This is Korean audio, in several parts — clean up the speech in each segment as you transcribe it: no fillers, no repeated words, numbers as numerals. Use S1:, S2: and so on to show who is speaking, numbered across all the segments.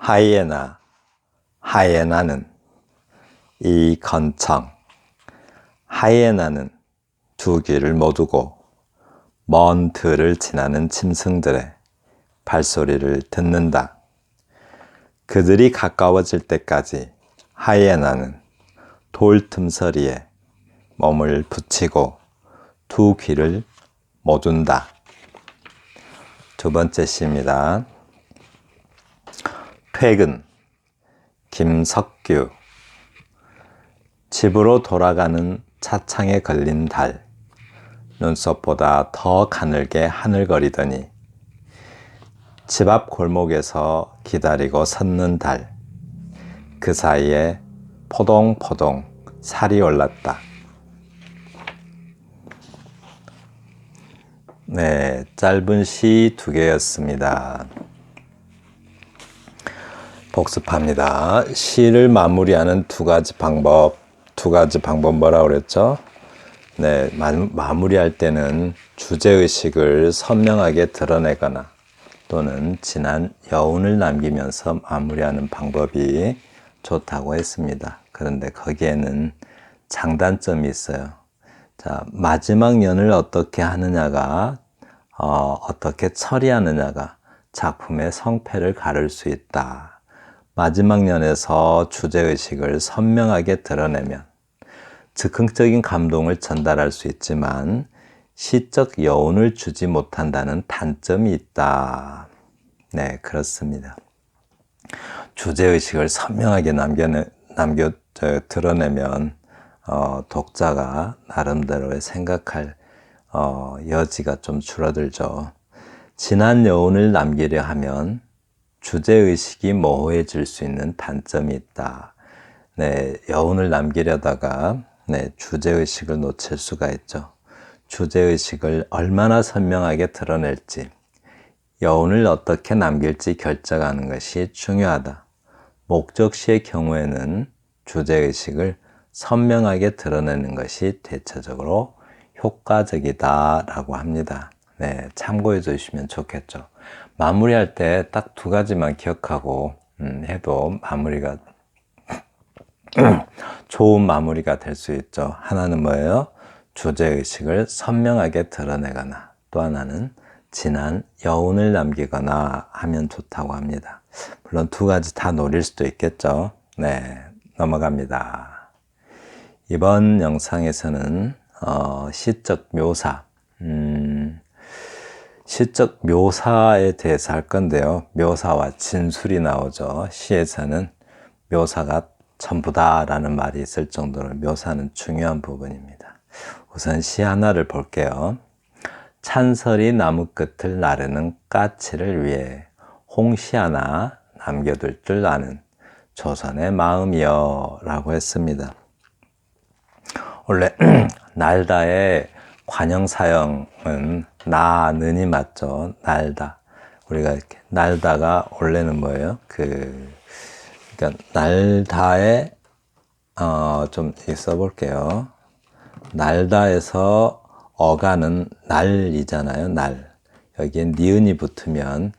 S1: 하이에나, 하이에나는 이 건청, 하이에나는 두 귀를 못 두고 먼 들을 지나는 짐승들의 발소리를 듣는다. 그들이 가까워질 때까지 하이에나는 돌 틈서리에 몸을 붙이고 두 귀를 모둔다. 두 번째 시입니다. 퇴근, 김석규. 집으로 돌아가는 차창에 걸린 달. 눈썹보다 더 가늘게 하늘거리더니 집 앞 골목에서 기다리고 섰는 달. 그 사이에 포동포동 살이 올랐다. 네, 짧은 시 두 개였습니다. 복습합니다. 시를 마무리하는 두 가지 방법 뭐라고 그랬죠? 네, 마무리할 때는 주제의식을 선명하게 드러내거나 또는 진한 여운을 남기면서 마무리하는 방법이 좋다고 했습니다. 그런데 거기에는 장단점이 있어요. 자, 마지막 연을 어떻게 하느냐가 어떻게 처리하느냐가 작품의 성패를 가를 수 있다. 마지막 연에서 주제의식을 선명하게 드러내면 즉흥적인 감동을 전달할 수 있지만 시적 여운을 주지 못한다는 단점이 있다. 네, 그렇습니다. 주제의식을 선명하게 드러내면 독자가 나름대로의 생각할 여지가 좀 줄어들죠. 진한 여운을 남기려 하면 주제의식이 모호해질 수 있는 단점이 있다. 네, 여운을 남기려다가 주제의식을 놓칠 수가 있죠. 주제의식을 얼마나 선명하게 드러낼지, 여운을 어떻게 남길지 결정하는 것이 중요하다. 목적시의 경우에는 주제의식을 선명하게 드러내는 것이 대체적으로 효과적이다라고 합니다. 네, 참고해 주시면 좋겠죠. 마무리할 때 딱 두 가지만 기억하고 해도 마무리가 좋은 마무리가 될 수 있죠. 하나는 뭐예요? 주제의식을 선명하게 드러내거나 또 하나는 진한 여운을 남기거나 하면 좋다고 합니다. 물론 두 가지 다 노릴 수도 있겠죠. 네, 넘어갑니다. 이번 영상에서는 시적 묘사, 시적 묘사에 대해서 할 건데요. 묘사와 진술이 나오죠. 시에서는 묘사가 전부다라는 말이 있을 정도로 묘사는 중요한 부분입니다. 우선 시 하나를 볼게요. 찬설이 나무 끝을 나르는 까치를 위해 홍시 하나 남겨둘 줄 아는 조선의 마음이여 라고 했습니다. 원래 날다의 관형사형은 나는이 맞죠. 날다. 우리가 이렇게 날다가 원래는 뭐예요? 그러니까 날다에 좀 써볼게요. 날다에서 어가는 날이잖아요. 날. 여기에 니은이 붙으면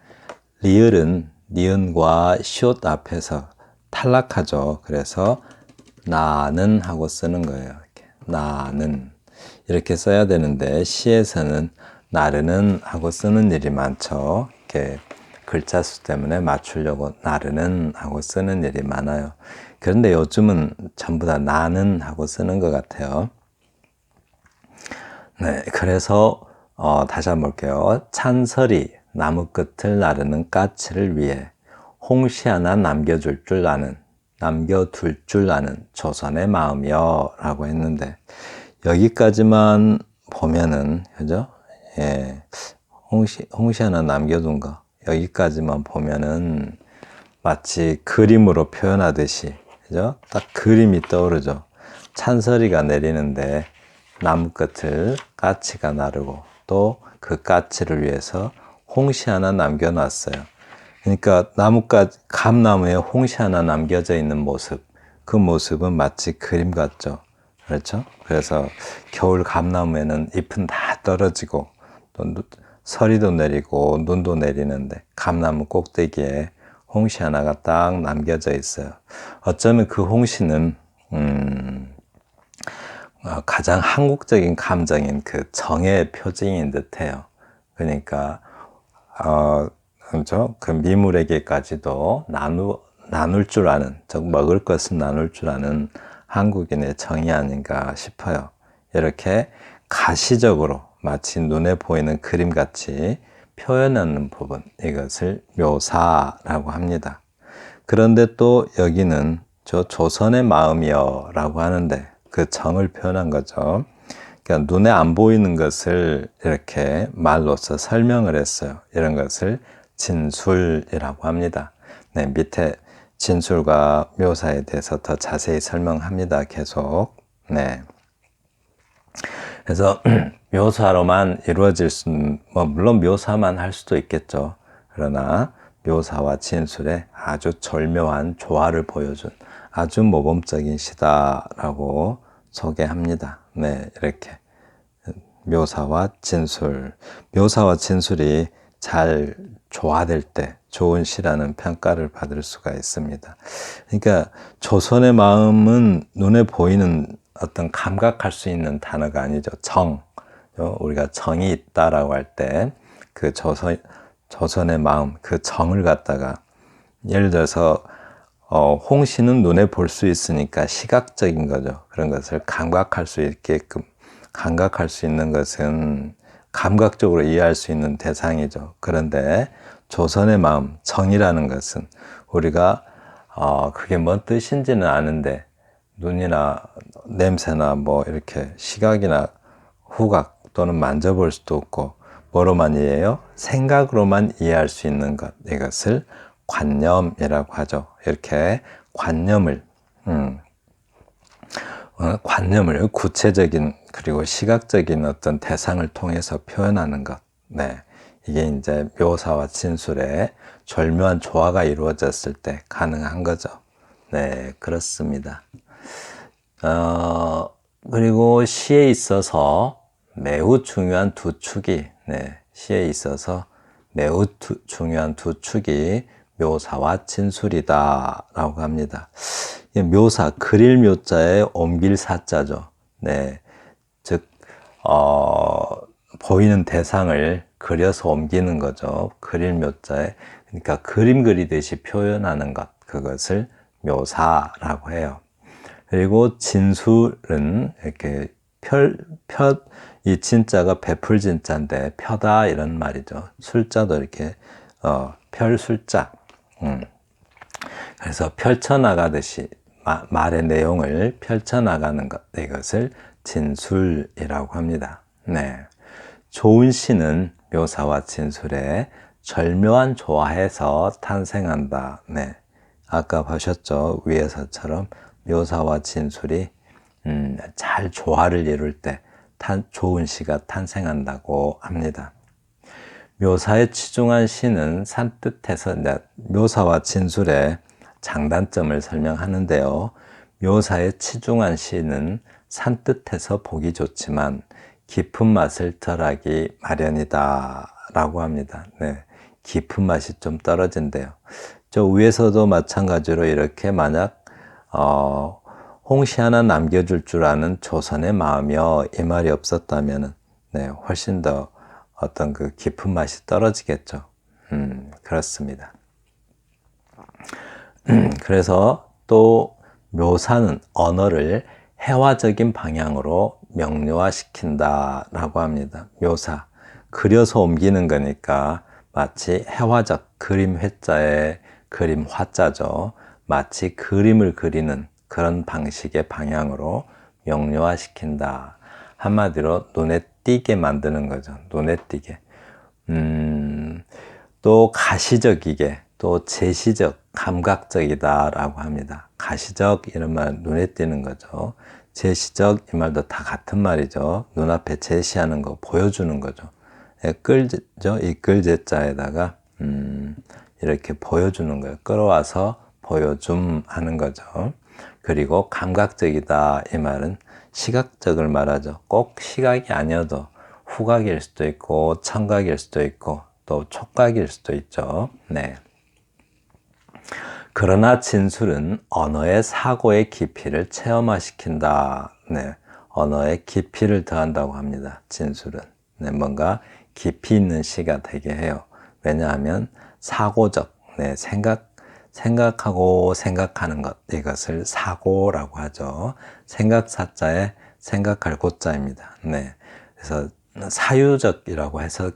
S1: 리을은 니은과 시옷 앞에서 탈락하죠. 그래서 나는 하고 쓰는 거예요. 이렇게. 나는 이렇게 써야 되는데 시에서는 나르는 하고 쓰는 일이 많죠. 이렇게 글자 수 때문에 맞추려고 나르는 하고 쓰는 일이 많아요. 그런데 요즘은 전부 다 나는 하고 쓰는 것 같아요. 네, 그래서 다시 한번 볼게요. 찬설이 나무 끝을 나르는 까치를 위해 홍시 하나 남겨둘 줄 아는 조선의 마음이여 라고 했는데 여기까지만 보면은 그죠? 예, 홍시 하나 남겨둔 거 여기까지만 보면은 마치 그림으로 표현하듯이 그죠? 딱 그림이 떠오르죠. 찬설이가 내리는데 나무 끝을 까치가 나르고 또 그 까치를 위해서 홍시 하나 남겨놨어요. 그러니까 감나무에 홍시 하나 남겨져 있는 모습, 그 모습은 마치 그림 같죠. 그렇죠? 그래서 겨울 감나무에는 잎은 다 떨어지고 또 서리도 내리고 눈도 내리는데 감나무 꼭대기에 홍시 하나가 딱 남겨져 있어요. 어쩌면 그 홍시는 가장 한국적인 감정인 그 정의 표징인 듯해요. 그러니까 그렇죠? 그 미물에게까지도 나눌 줄 아는, 즉 먹을 것은 나눌 줄 아는 한국인의 정이 아닌가 싶어요. 이렇게 가시적으로 마치 눈에 보이는 그림같이 표현하는 부분, 이것을 묘사라고 합니다. 그런데 또 여기는 저 조선의 마음이여 라고 하는데 그 정을 표현한 거죠. 그러니까 눈에 안 보이는 것을 이렇게 말로써 설명을 했어요. 이런 것을 진술이라고 합니다. 네, 밑에 진술과 묘사에 대해서 더 자세히 설명합니다. 계속. 네. 그래서 묘사로만 이루어질 수는, 물론 묘사만 할 수도 있겠죠. 그러나 묘사와 진술에 아주 절묘한 조화를 보여준 아주 모범적인 시다라고 소개합니다. 네, 이렇게 묘사와 진술이 잘 조화될 때 좋은 시라는 평가를 받을 수가 있습니다. 그러니까 조선의 마음은 눈에 보이는 어떤 감각할 수 있는 단어가 아니죠. 우리가 정이 있다라고 할 때 그 조선의 마음, 그 정을 갖다가 예를 들어서 홍시는 눈에 볼 수 있으니까 시각적인 거죠. 그런 것을 감각할 수 있는 것은 감각적으로 이해할 수 있는 대상이죠. 그런데 조선의 마음, 정이라는 것은 우리가 그게 뭔 뜻인지는 아는데 눈이나 냄새나 이렇게 시각이나 후각 또는 만져볼 수도 없고 뭐로만 이해해요? 생각으로만 이해할 수 있는 것, 이것을 관념이라고 하죠. 이렇게 관념을 구체적인 그리고 시각적인 어떤 대상을 통해서 표현하는 것. 네. 이게 이제 묘사와 진술의 절묘한 조화가 이루어졌을 때 가능한 거죠. 네, 그렇습니다. 그리고 시에 있어서 매우 중요한 두 축이, 시에 있어서 매우 중요한 두 축이 묘사와 진술이다 라고 합니다. 묘사, 그릴 묘자에 옮길 사자죠. 네. 즉, 보이는 대상을 그려서 옮기는 거죠. 그릴 묘자에. 그러니까 그림 그리듯이 표현하는 것. 그것을 묘사라고 해요. 그리고 진술은 이렇게 이 진자가 베풀 진자인데 펴다 이런 말이죠. 술자도 이렇게 펼술자. 그래서 펼쳐나가듯이 말의 내용을 펼쳐나가는 것, 이것을 진술이라고 합니다. 네. 좋은 시는 묘사와 진술에 절묘한 조화해서 탄생한다. 네. 아까 보셨죠? 위에서처럼 묘사와 진술이 잘 조화를 이룰 때 좋은 시가 탄생한다고 합니다. 묘사에 치중한 시는 산뜻해서 묘사와 진술의 장단점을 설명하는데요. 묘사에 치중한 시는 산뜻해서 보기 좋지만 깊은 맛을 덜하기 마련이다 라고 합니다. 네, 깊은 맛이 좀 떨어진대요. 저 위에서도 마찬가지로 이렇게 만약 홍시 하나 남겨줄 줄 아는 조선의 마음이여 이 말이 없었다면 훨씬 더 어떤 그 깊은 맛이 떨어지겠죠. 그렇습니다. 그래서 또 묘사는 언어를 해화적인 방향으로 명료화시킨다라고 합니다. 묘사, 그려서 옮기는 거니까 마치 해화적, 그림 회자의 그림 화자죠. 마치 그림을 그리는 그런 방식의 방향으로 명료화시킨다. 한마디로 눈에 띄게 만드는 거죠. 눈에 띄게. 또 가시적이게, 또 제시적, 감각적이다라고 합니다. 가시적 이런 말 눈에 띄는 거죠. 제시적 이 말도 다 같은 말이죠. 눈앞에 제시하는 거, 보여주는 거죠. 끌죠. 이 끌제자에다가 이렇게 보여주는 거예요. 끌어와서 보여줌 하는 거죠. 그리고 감각적이다 이 말은 시각적을 말하죠. 꼭 시각이 아니어도 후각일 수도 있고 청각일 수도 있고 또 촉각일 수도 있죠. 네. 그러나 진술은 언어의 사고의 깊이를 체험화시킨다. 네, 언어의 깊이를 더한다고 합니다. 진술은. 네, 뭔가 깊이 있는 시가 되게 해요. 왜냐하면 사고적, 네, 생각하고 생각하는 것, 이것을 사고라고 하죠. 생각사자에 생각할 고자입니다. 네, 그래서 사유적이라고 해서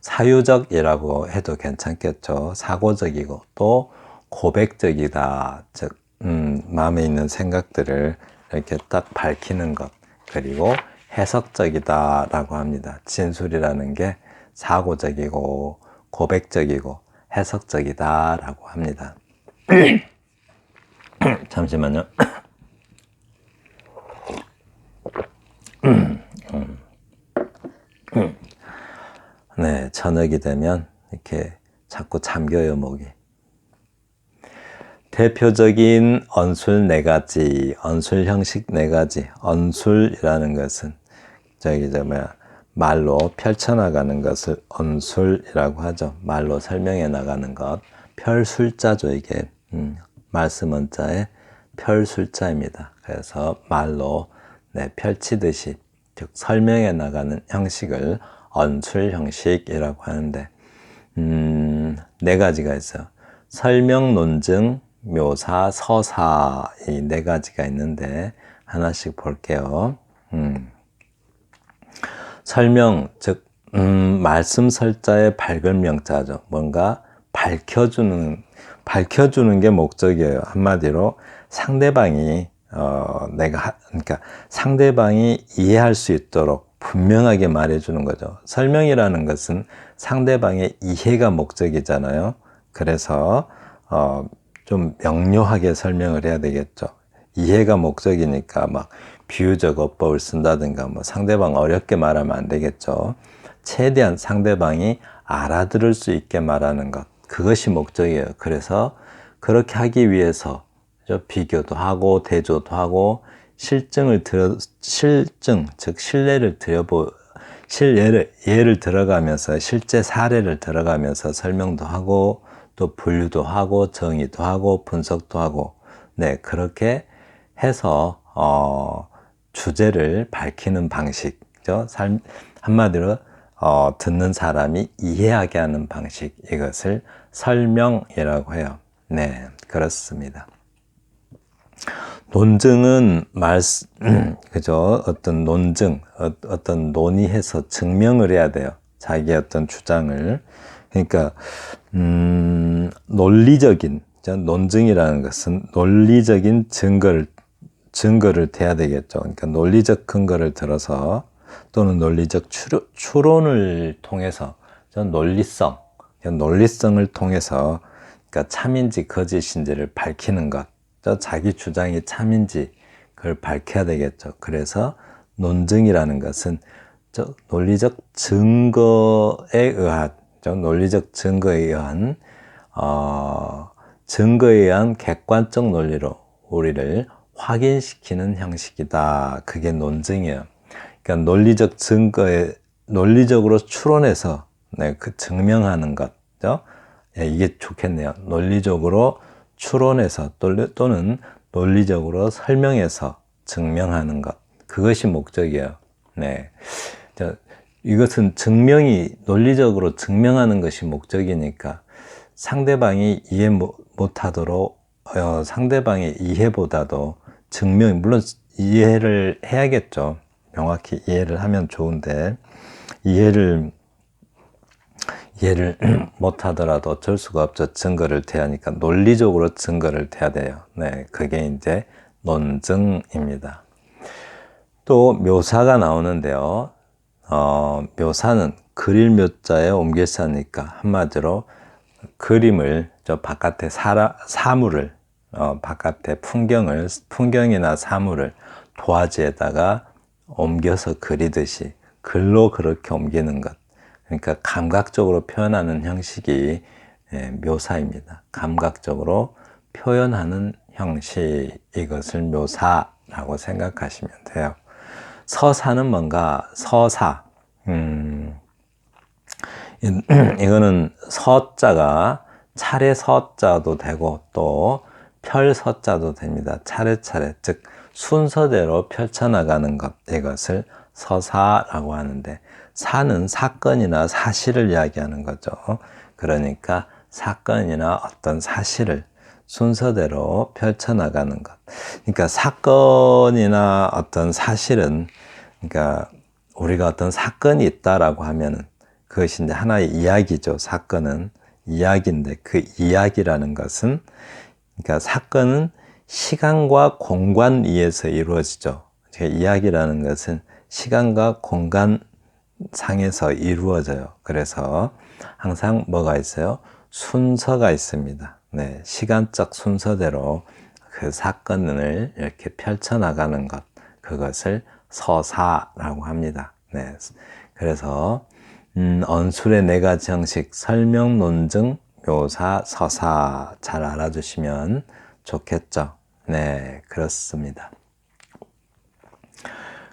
S1: 사유적이라고 해도 괜찮겠죠. 사고적이고 또 고백적이다. 즉 마음에 있는 생각들을 이렇게 딱 밝히는 것. 그리고 해석적이다라고 합니다. 진술이라는 게 사고적이고 고백적이고 해석적이다라고 합니다. 잠시만요. 네, 저녁이 되면 이렇게 자꾸 잠겨요, 목이. 대표적인 언술 네 가지, 언술 형식 네 가지. 언술이라는 것은 말로 펼쳐나가는 것을 언술이라고 하죠. 말로 설명해 나가는 것. 펼술자죠, 이게. 말씀 원자의 펼술자입니다. 그래서 말로 펼치듯이, 즉 설명해 나가는 형식을 언술 형식이라고 하는데, 네 가지가 있어요. 설명, 논증, 묘사, 서사, 이 네 가지가 있는데 하나씩 볼게요. 설명, 즉 말씀 설자의 밝은 명자죠. 뭔가 밝혀주는 게 목적이에요. 한마디로 상대방이 그러니까 상대방이 이해할 수 있도록 분명하게 말해주는 거죠. 설명이라는 것은 상대방의 이해가 목적이잖아요. 그래서 좀 명료하게 설명을 해야 되겠죠. 이해가 목적이니까 막 비유적 어법을 쓴다든가 뭐 상대방 어렵게 말하면 안 되겠죠. 최대한 상대방이 알아들을 수 있게 말하는 것, 그것이 목적이에요. 그래서 그렇게 하기 위해서 비교도 하고 대조도 하고 실증, 즉 예를 들어가면서 실제 사례를 들어가면서 설명도 하고 또 분류도 하고 정의도 하고 분석도 하고, 네, 그렇게 해서 주제를 밝히는 방식이죠. 한마디로 듣는 사람이 이해하게 하는 방식, 이것을 설명이라고 해요. 네, 그렇습니다. 논증은 그죠? 어떤 논증, 어떤 논의해서 증명을 해야 돼요. 자기의 어떤 주장을. 그러니까 논리적인 논증이라는 것은 논리적인 증거를 대야 되겠죠. 그러니까 논리적 근거를 들어서 또는 논리적 추론을 통해서 논리성을 통해서 그러니까 참인지 거짓인지를 밝히는 것, 자기 주장이 참인지 그걸 밝혀야 되겠죠. 그래서 논증이라는 것은 논리적 증거에 의한 객관적 논리로 우리를 확인시키는 형식이다. 그게 논증이에요. 그러니까 논리적으로 추론해서 그 증명하는 것. 이게 좋겠네요. 논리적으로 추론해서 또는 논리적으로 설명해서 증명하는 것. 그것이 목적이에요. 네. 이것은 논리적으로 증명하는 것이 목적이니까 상대방이 이해 못하도록 상대방의 이해보다도 물론 이해를 해야겠죠. 명확히 이해를 하면 좋은데 이해를 못하더라도 어쩔 수가 없죠. 증거를 대하니까 논리적으로 증거를 대야 돼요. 네, 그게 이제 논증입니다. 또 묘사가 나오는데요. 묘사는 그릴 묘자에 옮겨쓰니까 한마디로 그림을 바깥에 사물을 바깥에 풍경이나 사물을 도화지에다가 옮겨서 그리듯이 글로 그렇게 옮기는 것. 그러니까 감각적으로 표현하는 형식이 묘사입니다. 감각적으로 표현하는 형식, 이것을 묘사라고 생각하시면 돼요. 서사는 뭔가 이거는 서자가 차례 서자도 되고 또 펼서자도 됩니다. 차례차례, 즉 순서대로 펼쳐나가는 것, 이것을 서사라고 하는데, 사는 사건이나 사실을 이야기하는 거죠. 그러니까 사건이나 어떤 사실을 순서대로 펼쳐나가는 것. 그러니까 사건이나 어떤 사실은, 그러니까 우리가 어떤 사건이 있다라고 하면은 그것이 이제 하나의 이야기죠. 사건은 이야기인데, 그 이야기라는 것은, 그러니까 사건은 시간과 공간 위에서 이루어지죠. 이야기라는 것은 시간과 공간 상에서 이루어져요. 그래서 항상 뭐가 있어요? 순서가 있습니다. 네, 시간적 순서대로 그 사건을 이렇게 펼쳐나가는 것, 그것을 서사라고 합니다. 네, 그래서 언술의 네 가지 형식, 설명, 논증, 묘사, 서사 잘 알아두시면 좋겠죠. 네, 그렇습니다.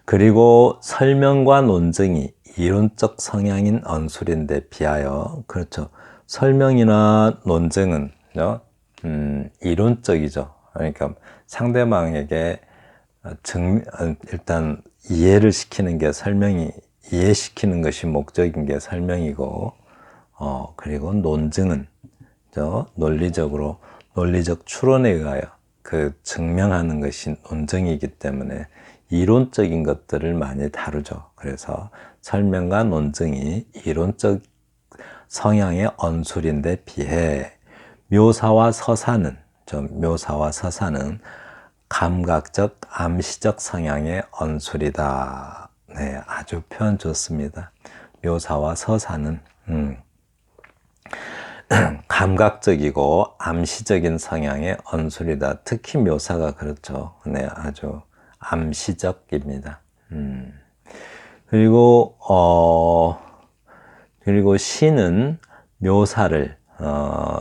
S1: 그리고 설명과 논증이 이론적 성향인 언술인데 비하여, 그렇죠. 설명이나 논증은 이론적이죠. 그러니까 상대방에게 일단 이해를 시키는 게 이해시키는 것이 목적인 게 설명이고, 그리고 논증은 논리적 추론에 의하여 그 증명하는 것이 논증이기 때문에 이론적인 것들을 많이 다루죠. 그래서 설명과 논증이 이론적 성향의 언술인데 비해 묘사와 서사는 감각적, 암시적 성향의 언술이다. 네, 아주 표현 좋습니다. 묘사와 서사는 감각적이고 암시적인 성향의 언술이다. 특히 묘사가 그렇죠. 네, 아주 암시적입니다. 그리고 시는 묘사를,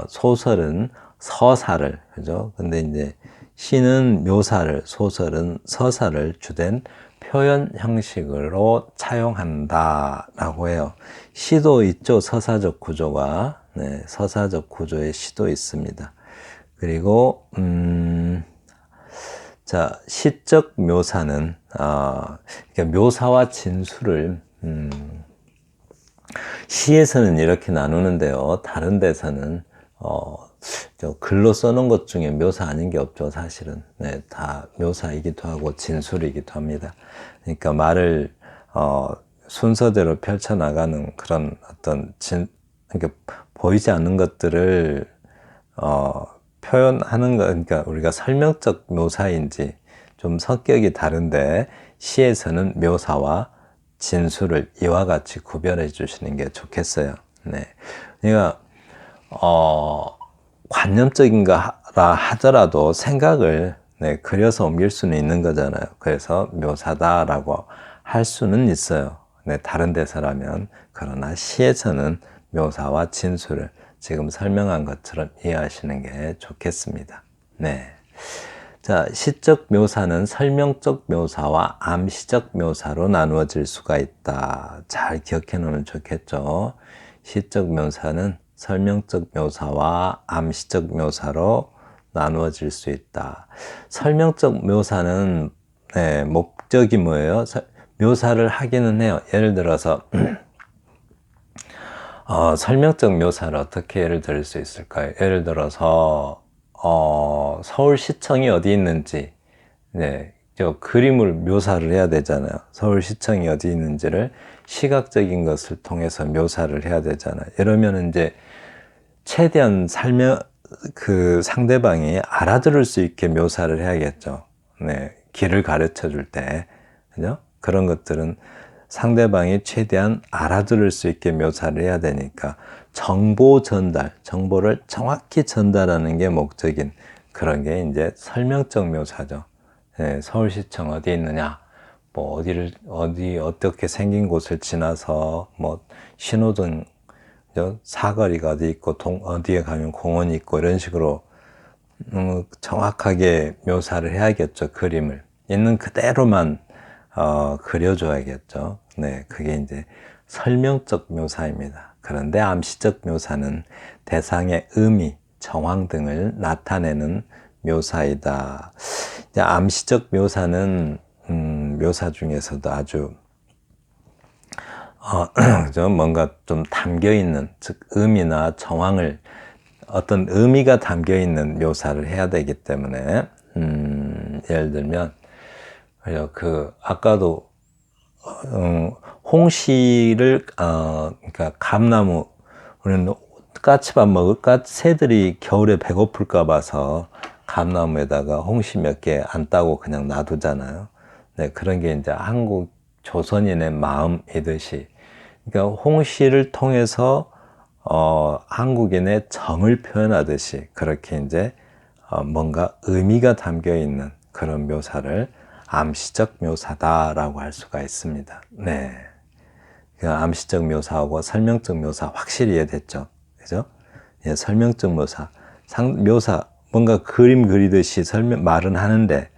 S1: 소설은 서사를, 그죠? 근데 이제 시는 묘사를, 소설은 서사를 주된 표현 형식으로 차용한다라고 해요. 시도 있죠. 서사적 구조가. 네, 서사적 구조의 시도 있습니다. 그리고 자, 시적 묘사는 그러니까 묘사와 진술을 시에서는 이렇게 나누는데요. 다른 데서는 글로 써놓은 것 중에 묘사 아닌 게 없죠, 사실은. 네, 다 묘사이기도 하고 진술이기도 합니다. 그러니까 말을 순서대로 펼쳐나가는 그런 어떤 그러니까 보이지 않는 것들을 표현하는 거, 그러니까 우리가 설명적 묘사인지 좀 성격이 다른데, 시에서는 묘사와 진술을 이와 같이 구별해 주시는 게 좋겠어요. 네. 그러니까 관념적인 거라 하더라도 생각을 그려서 옮길 수는 있는 거잖아요. 그래서 묘사다라고 할 수는 있어요. 네, 다른 데서라면. 그러나 시에서는 묘사와 진술을 지금 설명한 것처럼 이해하시는 게 좋겠습니다. 네. 자, 시적 묘사는 설명적 묘사와 암시적 묘사로 나누어질 수가 있다. 잘 기억해 놓으면 좋겠죠. 시적 묘사는 설명적 묘사와 암시적 묘사로 나누어질 수 있다. 설명적 묘사는 목적이 뭐예요? 묘사를 하기는 해요. 예를 들어서 설명적 묘사를 어떻게 예를 들 수 있을까요? 예를 들어서 서울시청이 어디 있는지, 저 그림을 묘사를 해야 되잖아요. 서울시청이 어디 있는지를 시각적인 것을 통해서 묘사를 해야 되잖아요. 이러면 이제 최대한 그 상대방이 알아들을 수 있게 묘사를 해야겠죠. 네, 길을 가르쳐 줄 때, 그죠? 그런 것들은 상대방이 최대한 알아들을 수 있게 묘사를 해야 되니까 정보를 정확히 전달하는 게 목적인 그런 게 이제 설명적 묘사죠. 네, 서울시청 어디 있느냐, 뭐 어떻게 생긴 곳을 지나서 뭐 신호등, 사거리가 어디 있고 어디에 가면 공원이 있고 이런 식으로 정확하게 묘사를 해야겠죠. 그림을 있는 그대로만 그려줘야겠죠. 네, 그게 이제 설명적 묘사입니다. 그런데 암시적 묘사는 대상의 의미, 정황 등을 나타내는 묘사이다. 이제 암시적 묘사는 묘사 중에서도 아주 그죠? 뭔가 좀 담겨 있는, 즉 의미나 정황을 어떤 의미가 담겨 있는 묘사를 해야 되기 때문에 예를 들면 아까도 홍시를 그러니까 감나무, 우리는 까치밥 새들이 겨울에 배고플까 봐서 감나무에다가 홍시 몇 개 안 따고 그냥 놔두잖아요. 네, 그런 게 이제 한국 조선인의 마음이듯이, 그러니까 홍시를 통해서 한국인의 정을 표현하듯이 그렇게 이제 뭔가 의미가 담겨 있는 그런 묘사를 암시적 묘사다라고 할 수가 있습니다. 네. 그 암시적 묘사하고 설명적 묘사 확실히 이해됐죠? 그죠? 예, 설명적 묘사, 뭔가 그림 그리듯이 말은 하는데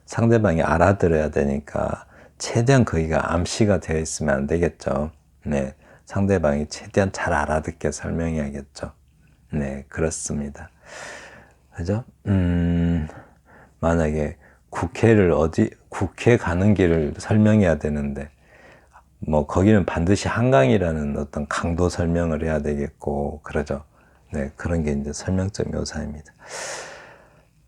S1: 상대방이 알아들어야 되니까 최대한 거기가 암시가 되어 있으면 안 되겠죠. 네. 상대방이 최대한 잘 알아듣게 설명해야겠죠. 네, 그렇습니다. 그죠? 만약에 국회 가는 길을 설명해야 되는데, 거기는 반드시 한강이라는 어떤 강도 설명을 해야 되겠고, 그러죠. 네, 그런 게 이제 설명적 묘사입니다.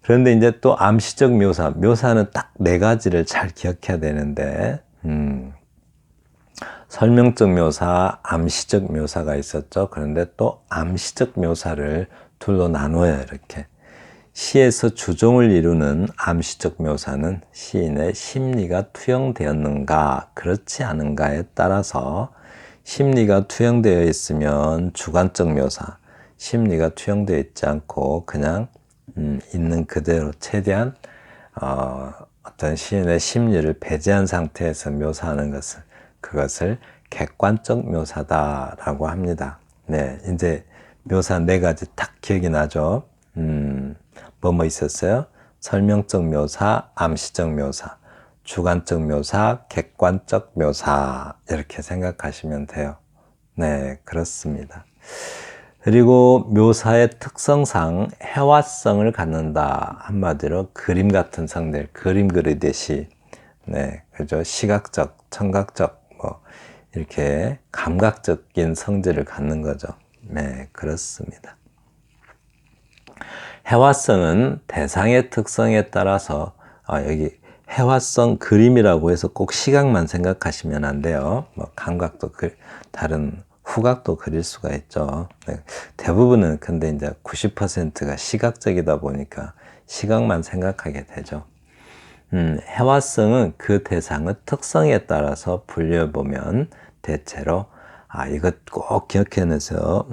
S1: 그런데 이제 또 암시적 묘사는 딱 4가지를 잘 기억해야 되는데, 설명적 묘사, 암시적 묘사가 있었죠. 그런데 또 암시적 묘사를 둘로 나눠요, 이렇게. 시에서 주종을 이루는 암시적 묘사는 시인의 심리가 투영되었는가, 그렇지 않은가에 따라서 심리가 투영되어 있으면 주관적 묘사, 심리가 투영되어 있지 않고 그냥 있는 그대로 최대한 어떤 시인의 심리를 배제한 상태에서 묘사하는 그것을 객관적 묘사다라고 합니다. 네, 이제 묘사 4가지 딱 기억이 나죠. 뭐 있었어요? 설명적 묘사, 암시적 묘사, 주관적 묘사, 객관적 묘사, 이렇게 생각하시면 돼요. 네, 그렇습니다. 그리고 묘사의 특성상 해화성을 갖는다. 한마디로 그림 같은 성들, 그림 그리듯이, 네, 그죠? 시각적, 청각적, 이렇게 감각적인 성질을 갖는 거죠. 네, 그렇습니다. 해화성은 대상의 특성에 따라서 여기 해화성 그림이라고 해서 꼭 시각만 생각하시면 안 돼요. 감각도 다른 후각도 그릴 수가 있죠. 네, 대부분은 근데 이제 90%가 시각적이다 보니까 시각만 생각하게 되죠. 해화성은 그 대상의 특성에 따라서 분류해보면 대체로 이것 꼭 기억해내세요.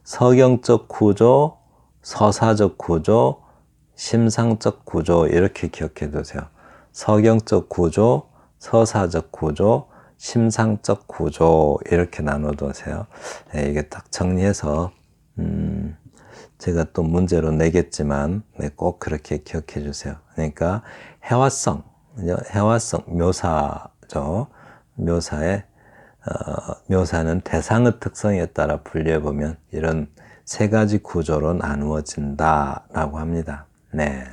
S1: 서경적 구조, 서사적 구조, 심상적 구조, 이렇게 기억해 두세요. 서경적 구조, 서사적 구조, 심상적 구조, 이렇게 나눠 두세요. 네, 이게 딱 정리해서 제가 또 문제로 내겠지만 꼭 그렇게 기억해 주세요. 그러니까 해화성 묘사죠. 묘사는 대상의 특성에 따라 분류해 보면 이런 3가지 구조로 나누어진다라고 합니다. 네.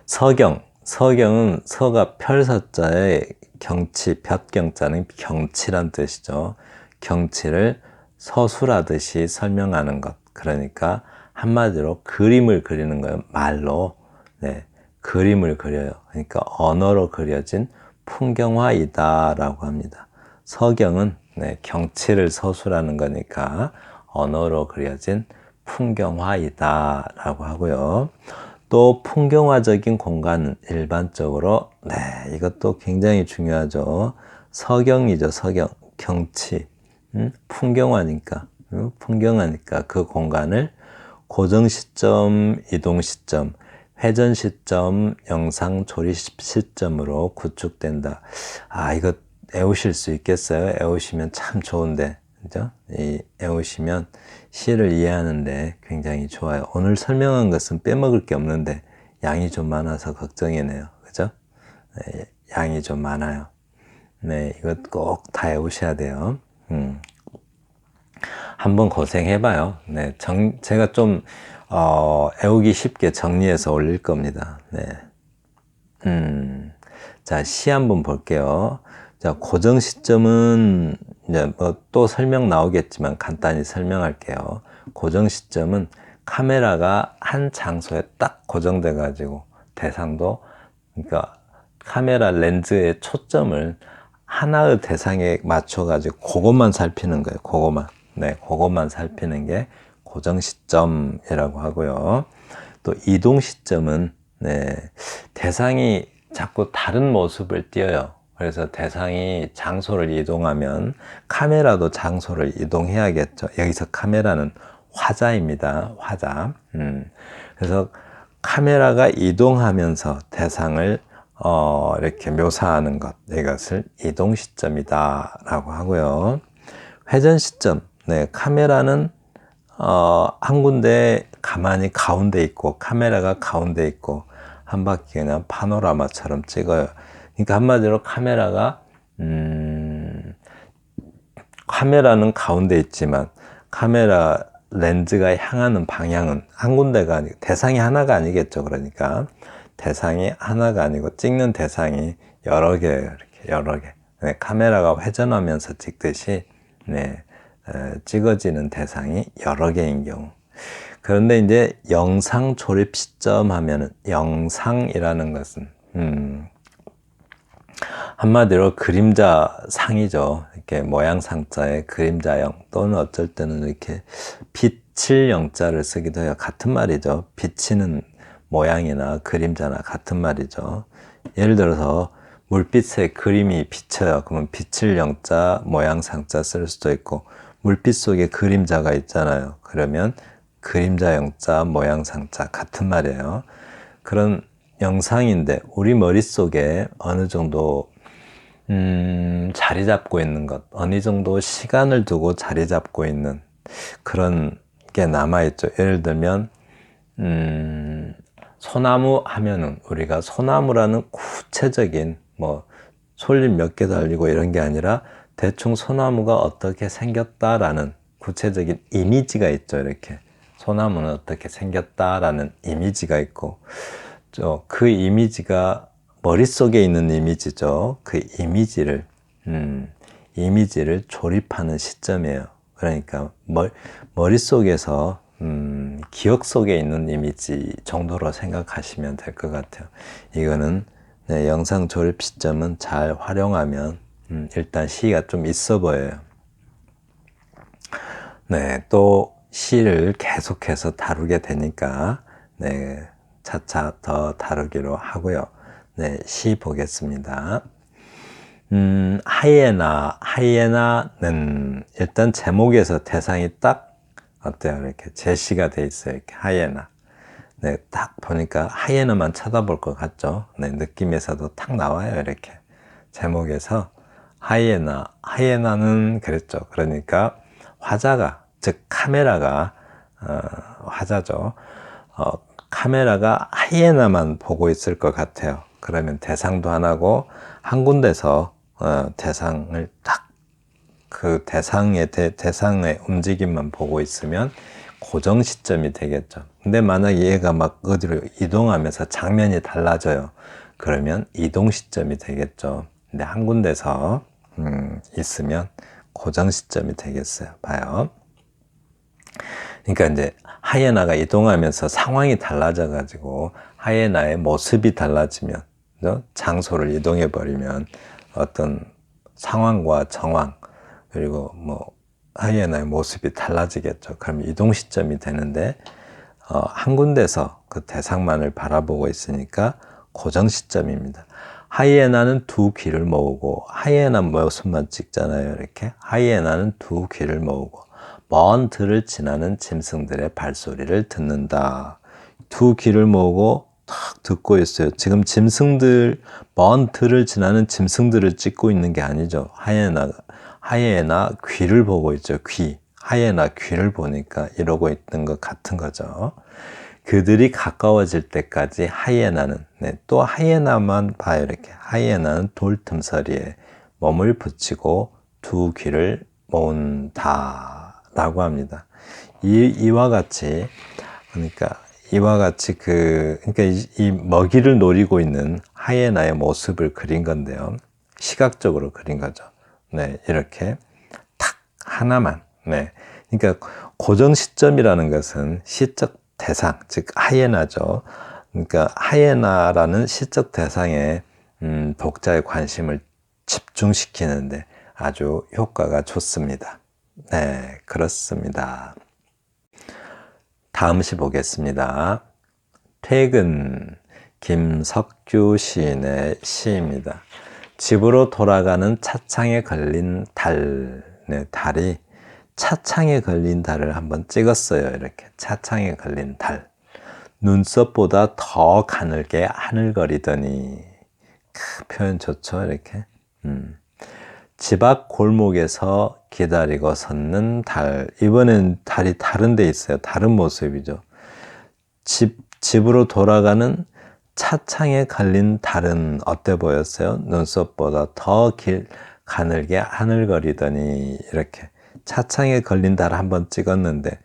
S1: 서경은 서가 펼서자의 경치, 볕경자는 경치란 뜻이죠. 경치를 서술하듯이 설명하는 것. 그러니까 한마디로 그림을 그리는 거예요. 말로. 네, 그림을 그려요. 그러니까 언어로 그려진 풍경화이다라고 합니다. 서경은 경치를 서술하는 거니까 언어로 그려진 풍경화이다라고 하고요. 또 풍경화적인 공간은 일반적으로 이것도 굉장히 중요하죠. 서경이죠. 서경, 경치, 풍경화니까 그 공간을 고정 시점, 이동 시점, 회전 시점, 영상 조립 시점으로 구축된다. 이거 외우실 수 있겠어요? 외우시면 참 좋은데, 그죠? 외우시면 시를 이해하는데 굉장히 좋아요. 오늘 설명한 것은 빼먹을 게 없는데 양이 좀 많아서 걱정이네요. 그죠? 네, 양이 좀 많아요. 네, 이것 꼭 다 외우셔야 돼요. 한번 고생해봐요. 네, 제가 좀 애우기 쉽게 정리해서 올릴 겁니다. 네. 자, 시 한번 볼게요. 자, 고정 시점은 이제 뭐 또 설명 나오겠지만 간단히 설명할게요. 고정 시점은 카메라가 한 장소에 딱 고정돼 가지고 대상도, 그러니까 카메라 렌즈의 초점을 하나의 대상에 맞춰 가지고 그것만 살피는 거예요. 그것만. 네, 그것만 살피는 게 고정 시점이라고 하고요. 또 이동 시점은, 네, 대상이 자꾸 다른 모습을 띄어요. 그래서 대상이 장소를 이동하면 카메라도 장소를 이동해야겠죠. 여기서 카메라는 화자입니다. 화자. 그래서 카메라가 이동하면서 대상을 이렇게 묘사하는 것, 이것을 이동 시점이다라고 하고요. 회전 시점. 네, 카메라는 한 군데 가만히 가운데 있고 카메라가 가운데 있고 한 바퀴 그냥 파노라마처럼 찍어요. 그러니까 한마디로 카메라는 가운데 있지만 카메라 렌즈가 향하는 방향은 한 군데가 아니고 대상이 하나가 아니겠죠. 그러니까 대상이 하나가 아니고 찍는 대상이 여러 개예요. 이렇게 여러 개. 네, 카메라가 회전하면서 찍듯이, 네, 찍어지는 대상이 여러 개인 경우. 그런데 이제 영상 조립 시점 하면은 영상이라는 것은 한마디로 그림자 상이죠. 이렇게 모양상자의 그림자형, 또는 어쩔 때는 이렇게 빛칠 영자를 쓰기도 해요. 같은 말이죠. 비치는 모양이나 그림자나 같은 말이죠. 예를 들어서 물빛에 그림이 비쳐요. 그러면 빛칠 영자, 모양상자 쓸 수도 있고, 물빛 속에 그림자가 있잖아요. 그러면 그림자 영자, 모양상자 같은 말이에요. 그런 영상인데 우리 머릿속에 어느 정도 자리 잡고 있는 것, 어느 정도 시간을 두고 자리 잡고 있는 그런 게 남아있죠. 예를 들면 소나무 하면은 우리가 소나무라는 구체적인 뭐 솔잎 몇 개 달리고 이런 게 아니라 대충 소나무가 어떻게 생겼다라는 구체적인 이미지가 있죠. 이렇게 소나무는 어떻게 생겼다라는 이미지가 있고, 그 이미지가 머릿속에 있는 이미지죠. 그 이미지를 조립하는 시점이에요. 그러니까 머릿속에서 기억 속에 있는 이미지 정도로 생각하시면 될 것 같아요. 이거는, 네, 영상 조립 시점은 잘 활용하면 일단 시가 좀 있어 보여요. 네, 또 시를 계속해서 다루게 되니까, 네, 차차 더 다루기로 하고요. 네, 시 보겠습니다. 하이에나는 일단 제목에서 대상이 딱 어때요? 이렇게 제시가 돼 있어요. 이렇게 하이에나. 네, 딱 보니까 하이에나만 쳐다볼 것 같죠? 네, 느낌에서도 딱 나와요. 이렇게 제목에서 하이에나는 그랬죠. 그러니까 화자가, 즉 카메라가, 화자죠. 카메라가 하이에나만 보고 있을 것 같아요. 그러면 대상도 하나고 한 군데서 대상을 딱 그 대상의 움직임만 보고 있으면 고정 시점이 되겠죠. 근데 만약 얘가 막 어디로 이동하면서 장면이 달라져요. 그러면 이동 시점이 되겠죠. 근데 한 군데서 있으면 고정 시점이 되겠어요. 봐요. 그러니까 이제 하이에나가 이동하면서 상황이 달라져 가지고 하이에나의 모습이 달라지면, 장소를 이동해 버리면 어떤 상황과 정황, 그리고 뭐 하이에나의 모습이 달라지겠죠. 그럼 이동 시점이 되는데, 한 군데서 그 대상만을 바라보고 있으니까 고정 시점입니다. 하이에나는 두 귀를 모으고, 하이에나 모습만 찍잖아요. 이렇게 하이에나는 두 귀를 모으고 먼 들을 지나는 짐승들의 발소리를 듣는다. 두 귀를 모으고 탁 듣고 있어요. 지금 먼 들을 지나는 짐승들을 찍고 있는 게 아니죠. 하이에나 귀를 보고 있죠. 귀. 하이에나 귀를 보니까 이러고 있는 것 같은 거죠. 그들이 가까워질 때까지 하이에나는, 네, 또 하이에나만 봐요. 이렇게 하이에나는 돌 틈서리에 몸을 붙이고 두 귀를 모은다 라고 합니다. 이와 같이, 그러니까 이와 같이 그러니까 이 먹이를 노리고 있는 하이에나의 모습을 그린 건데요. 시각적으로 그린 거죠. 네, 이렇게 탁 하나만. 네. 그러니까 고정 시점이라는 것은 시적 대상, 즉 하이에나죠. 그러니까 하이에나라는 시적 대상에 독자의 관심을 집중시키는데 아주 효과가 좋습니다. 네, 그렇습니다. 다음 시 보겠습니다. 퇴근, 김석규 시인의 시입니다. 집으로 돌아가는 차창에 걸린 달, 네, 달이 차창에 걸린 달을 한번 찍었어요. 이렇게 차창에 걸린 달. 눈썹보다 더 가늘게 하늘거리더니 표현 좋죠. 이렇게. 집 앞 골목에서 기다리고 섰는 달. 이번엔 달이 다른 데 있어요. 다른 모습이죠. 집으로 돌아가는 차창에 걸린 달은 어때 보였어요? 눈썹보다 더 가늘게 하늘거리더니 이렇게 차창에 걸린 달 한번 찍었는데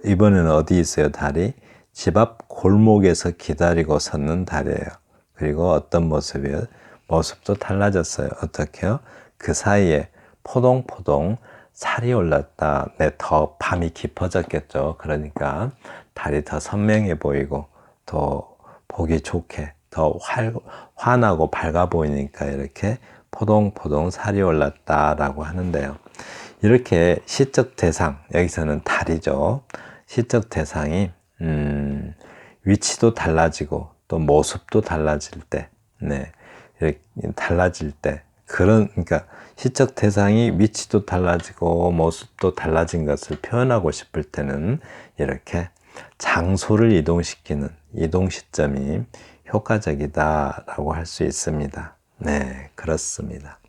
S1: 이번에는 어디 있어요? 달이 집 앞 골목에서 기다리고 섰는 달이에요. 그리고 어떤 모습이에요? 모습도 달라졌어요. 어떻게요? 그 사이에 포동포동 살이 올랐다. 네, 더 밤이 깊어졌겠죠. 그러니까 달이 더 선명해 보이고 더 보기 좋게 더 환하고 밝아 보이니까 이렇게 포동포동 살이 올랐다라고 하는데요. 이렇게 시적 대상, 여기서는 달이죠. 시적 대상이 위치도 달라지고 또 모습도 달라질 때, 네, 이렇게 달라질 때 그러니까 시적 대상이 위치도 달라지고 모습도 달라진 것을 표현하고 싶을 때는 이렇게 장소를 이동시키는 이동 시점이 효과적이다라고 할 수 있습니다. 네, 그렇습니다.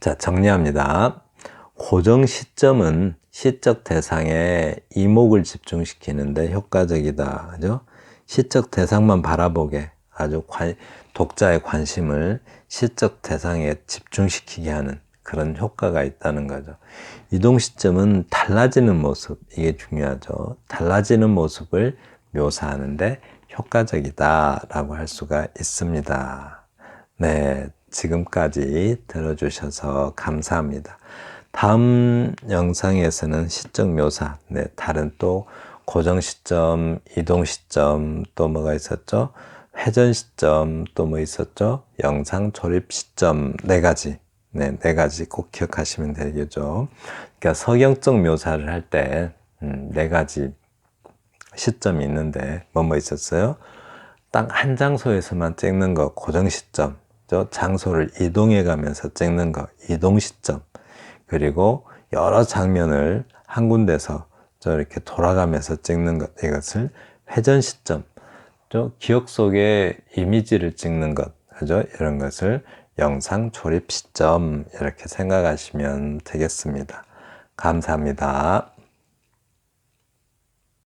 S1: 자, 정리합니다. 고정 시점은 시적 대상에 이목을 집중시키는데 효과적이다. 그죠? 시적 대상만 바라보게 아주 독자의 관심을 시적 대상에 집중시키게 하는 그런 효과가 있다는 거죠. 이동 시점은 달라지는 모습, 이게 중요하죠. 달라지는 모습을 묘사하는데 효과적이다라고 할 수가 있습니다. 네, 지금까지 들어주셔서 감사합니다. 다음 영상에서는 시적 묘사, 네, 다른 또 고정 시점, 이동 시점, 또 뭐가 있었죠? 회전 시점, 또 뭐 있었죠? 영상 조립 시점, 네 가지 꼭 기억하시면 되겠죠. 그러니까 서경적 묘사를 할 때, 네 가지 시점이 있는데, 뭐 있었어요? 딱 한 장소에서만 찍는 거, 고정 시점. 장소를 이동해 가면서 찍는 거, 이동 시점. 그리고 여러 장면을 한 군데서 이렇게 돌아가면서 찍는 것, 이것을 회전 시점. 기억 속에 이미지를 찍는 것, 그죠? 이런 것을 영상 조립 시점, 이렇게 생각하시면 되겠습니다. 감사합니다.